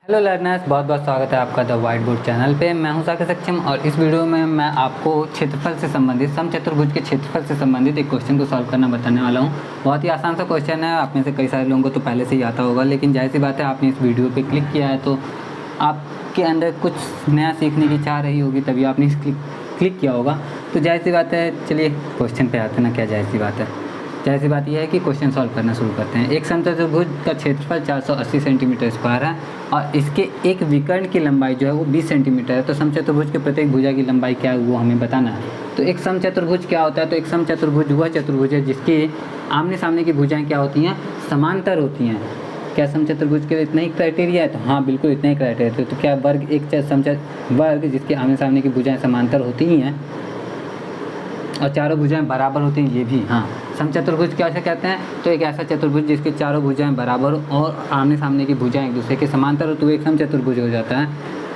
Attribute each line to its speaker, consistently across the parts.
Speaker 1: Hello learners, बहुत बहुत स्वागत है आपका द वाइट बोर्ड चैनल पे। मैं हूं साकेत सक्षम और इस वीडियो में मैं आपको क्षेत्रफल से संबंधित समचतुर्भुज के क्षेत्रफल से संबंधित एक क्वेश्चन को सॉल्व करना बताने वाला हूं। बहुत ही आसान सा क्वेश्चन है। आप में से कई सारे लोगों को तो पहले से ही आता होगा, लेकिन जाहिर सी बात है आपने इस वीडियो पर क्लिक किया है तो आपके अंदर कुछ नया सीखने की चाह रही होगी, तभी आपने इस क्लिक किया होगा। तो जाहिर सी बात है, चलिए क्वेश्चन पे आते हैं ना। क्या जाहिर सी बात है, जाहिर सी बात यह है कि क्वेश्चन सॉल्व करना शुरू करते हैं। एक समचतुर्भुज का क्षेत्रफल 480 सेंटीमीटर स्क्वायर है और इसके एक विकर्ण की लंबाई जो है वो 20 सेंटीमीटर है। तो समचतुर्भुज के प्रत्येक भुजा की लंबाई क्या है वो हमें बताना है। तो एक समचतुर्भुज क्या होता है? तो एक समचतुर्भुज वह चतुर्भुज है जिसके आमने सामने की भुजाएं क्या होती हैं? समांतर होती हैं। क्या समचतुर्भुज के लिए इतना ही क्राइटेरिया है? तो हाँ, बिल्कुल इतना ही क्राइटेरिया है। तो क्या वर्ग वर्ग जिसके आमने सामने की भुजाएं समांतर होती ही हैं और चारों भुजाएं बराबर होती हैं, ये भी हाँ। समचतुर्भुज कैसे कहते हैं? तो एक ऐसा चतुर्भुज जिसके चारों भुजाएं बराबर और आमने सामने की भुजाएं एक दूसरे के समांतर हो तो एक समचतुर्भुज हो जाता है।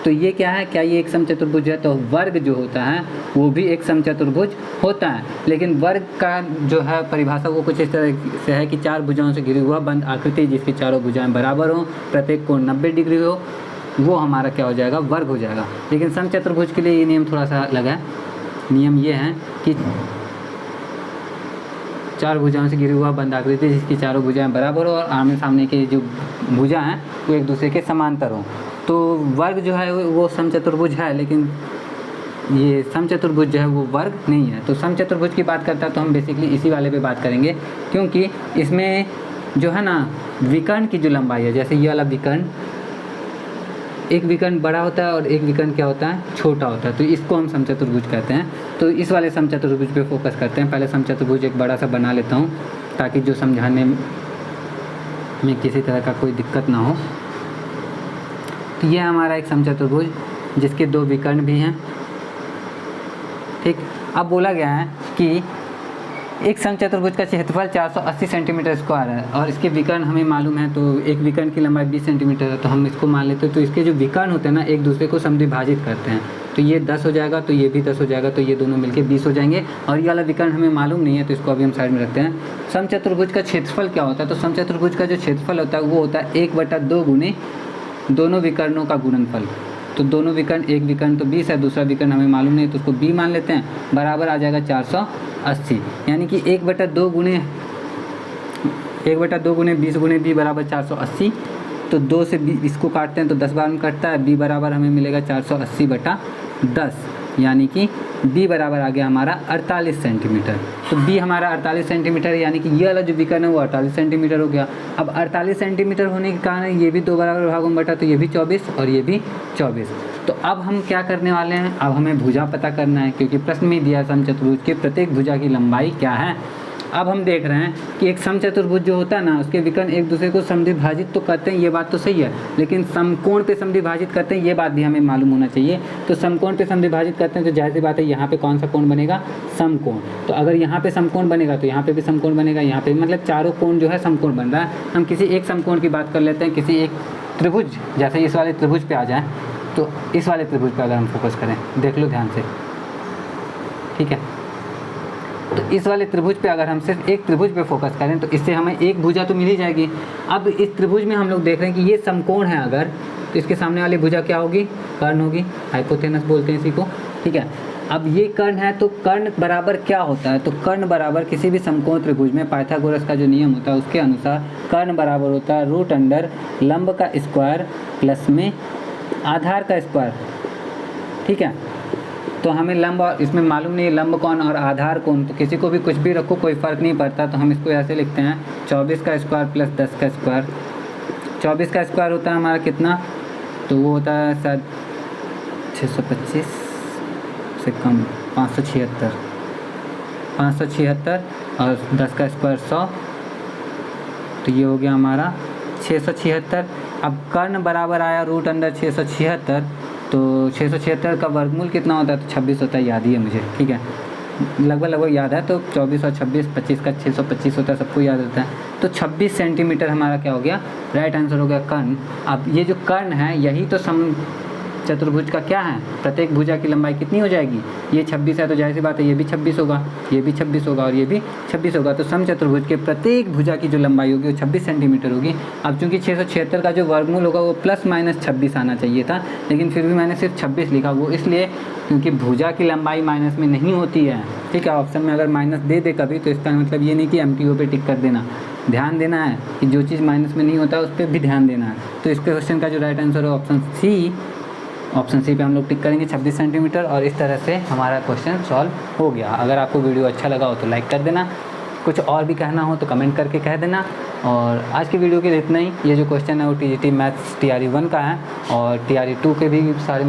Speaker 1: तो ये क्या है? क्या ये एक समचतुर्भुज है? तो वर्ग जो होता है वो भी एक समचतुर्भुज होता है, लेकिन वर्ग का जो है परिभाषा वो कुछ इस तरह से है कि चार भुजाओं से घिरी हुआ बंद आकृति जिसकी चारों भुजाएं बराबर हों, प्रत्येक कोण 90 डिग्री हो, वो हमारा क्या हो जाएगा? वर्ग हो जाएगा। लेकिन समचतुर्भुज के लिए ये नियम थोड़ा सा अलग है। नियम ये है कि चार भुजाओं से घिरी हुआ बंद आकृति जिसकी चारों भुजाएं बराबर हो और आमने सामने के जो भुजा हैं वो एक दूसरे के समांतर हो। तो वर्ग जो है वो समचतुर्भुज है, लेकिन ये समचतुर्भुज जो है वो वर्ग नहीं है। तो समचतुर्भुज की बात करता है तो हम बेसिकली इसी वाले पे बात करेंगे, क्योंकि इसमें जो है ना विकर्ण की जो लंबाई है, जैसे ये वाला विकर्ण, एक विकर्ण बड़ा होता है और एक विकर्ण क्या होता है? छोटा होता है। तो इसको हम समचतुर्भुज कहते हैं। तो इस वाले समचतुर्भुज पे फोकस करते हैं। पहले समचतुर्भुज एक बड़ा सा बना लेता हूँ ताकि जो समझाने में किसी तरह का कोई दिक्कत ना हो। तो ये हमारा एक समचतुर्भुज जिसके दो विकर्ण भी हैं, ठीक। अब बोला गया है कि एक समचतुर्भुज का क्षेत्रफल 480 सेंटीमीटर स्क्वायर है और इसके विकर्ण हमें मालूम है। तो एक विकर्ण की लंबाई 20 सेंटीमीटर है, तो हम इसको मान लेते हैं। तो इसके जो विकर्ण होते हैं ना एक दूसरे को समद्विभाजित करते हैं। तो ये 10 हो जाएगा, तो ये भी 10 हो जाएगा, तो ये दोनों मिलके 20 हो जाएंगे। और ये वाला विकर्ण हमें मालूम नहीं है तो इसको अभी हम साइड में रखते हैं। समचतुर्भुज का क्षेत्रफल क्या होता है? तो समचतुर्भुज का जो क्षेत्रफल होता है वो होता है 1/2 गुने दोनों विकर्णों का गुणनफल। तो दोनों विकर्ण, एक विकर्ण तो 20 है, दूसरा विकर्ण हमें मालूम नहीं तो उसको b मान लेते हैं, बराबर आ जाएगा 480। यानी कि 1/2 गुने 20 गुने b बराबर 480। तो 2 से इसको काटते हैं तो 10 बार में कटता है। b बराबर हमें मिलेगा 480/10, यानी कि b बराबर आ गया हमारा 48 सेंटीमीटर। तो b हमारा 48 सेंटीमीटर है, यानी कि ये वाला जो विकर्ण है वो 48 सेंटीमीटर हो गया। अब 48 सेंटीमीटर होने के कारण ये भी 2 बराबर भागों में बटा, तो ये भी 24 और ये भी 24। तो अब हम क्या करने वाले हैं? अब हमें भुजा पता करना है, क्योंकि प्रश्न में दिया समचतुर्भुज के प्रत्येक भुजा की लंबाई क्या है। अब हम देख रहे हैं कि एक समचतुर्भुज जो होता है ना उसके विकर्ण एक दूसरे को समद्विभाजित तो करते हैं, ये बात तो सही है, लेकिन समकोण पे समद्विभाजित करते हैं, ये बात भी हमें मालूम होना चाहिए। तो समकोण पे समद्विभाजित करते हैं तो जाहिर सी बात है यहाँ पे कौन सा कोण बनेगा? समकोण। तो अगर यहाँ पे समकोण बनेगा तो यहाँ पे भी समकोण बनेगा, यहाँ पे मतलब चारों कोण जो है समकोण बन रहा है। हम किसी एक समकोण की बात कर लेते हैं, किसी एक त्रिभुज, जैसे इस वाले त्रिभुज पे आ जाए। तो इस वाले त्रिभुज पे अगर हम फोकस करें, देख लो ध्यान से, ठीक है। तो इस वाले त्रिभुज पे अगर हम सिर्फ एक त्रिभुज पे फोकस करें तो इससे हमें एक भुजा तो मिल ही जाएगी। अब इस त्रिभुज में हम लोग देख रहे हैं कि ये समकोण है अगर, तो इसके सामने वाली भुजा क्या होगी? कर्ण होगी, हाइपोथेनस बोलते हैं इसी को, ठीक है। अब ये कर्ण है तो कर्ण बराबर क्या होता है? तो कर्ण बराबर किसी भी समकोण त्रिभुज में पाइथागोरस का जो नियम होता है उसके अनुसार कर्ण बराबर होता है √अंडर लंब का स्क्वायर प्लस में आधार का स्क्वायर, ठीक है। तो हमें लंब और इसमें मालूम नहीं है लंब कौन और आधार कौन, तो किसी को भी कुछ भी रखो कोई फ़र्क नहीं पड़ता। तो हम इसको ऐसे लिखते हैं 24 का स्क्वायर प्लस 10 का स्क्वायर। 24 का स्क्वायर होता है हमारा कितना? तो वो होता है शायद 625 से कम 576 और 10 का स्क्वायर 100, तो ये हो गया हमारा 676। अब कर्ण बराबर आया √अंडर 676, तो 676 का वर्गमूल कितना होता है? तो 26 होता है, याद ही है मुझे, ठीक है, लगभग याद है। तो 24 और 26, 25 का 625 होता है, सबको याद होता है। तो 26 सेंटीमीटर हमारा क्या हो गया? राइट आंसर हो गया कर्ण। अब ये जो कर्ण है यही तो चतुर्भुज का क्या है, प्रत्येक भुजा की लंबाई कितनी हो जाएगी, ये 26 है तो जाहिर सी बात है ये भी 26 होगा, ये भी 26 होगा और ये भी 26 होगा। तो समचतुर्भुज के प्रत्येक भुजा की जो लंबाई होगी वो 26 सेंटीमीटर होगी। अब चूंकि 676 का जो वर्गमूल होगा वो ±26 आना चाहिए था, लेकिन फिर भी मैंने सिर्फ 26 लिखा, वो इसलिए क्योंकि भुजा की लंबाई माइनस में नहीं होती है। ठीक है, ऑप्शन में अगर माइनस दे दे कभी तो इसका मतलब ये नहीं कि MTO पे टिक कर देना, ध्यान देना है कि जो चीज़ माइनस में नहीं होता उस पर भी ध्यान देना है। तो इसके क्वेश्चन का जो राइट आंसर है ऑप्शन सी पे हम लोग टिक करेंगे 26 सेंटीमीटर। और इस तरह से हमारा क्वेश्चन सॉल्व हो गया। अगर आपको वीडियो अच्छा लगा हो तो लाइक कर देना, कुछ और भी कहना हो तो कमेंट करके कह देना। और आज की वीडियो के लिए इतना ही। ये जो क्वेश्चन है वो TGT मैथ्स TRE 1 का है और TRE 2 के भी सारे,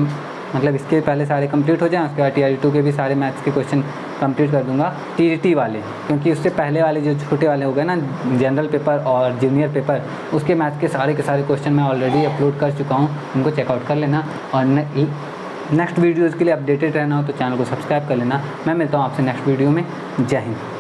Speaker 1: मतलब इसके पहले सारे कंप्लीट हो जाएं, उसके बाद TRE 2 के भी सारे मैथ्स के क्वेश्चन कंप्लीट कर दूंगा, TGT वाले, क्योंकि उससे पहले वाले जो छोटे वाले हो गए ना, जनरल पेपर और जूनियर पेपर, उसके मैथ्स के सारे क्वेश्चन मैं ऑलरेडी अपलोड कर चुका हूँ, उनको चेकआउट कर लेना। और नेक्स्ट वीडियोज़ के लिए अपडेटेड रहना हो तो चैनल को सब्सक्राइब कर लेना। मैं मिलता हूँ आपसे नेक्स्ट वीडियो में। जय हिंद।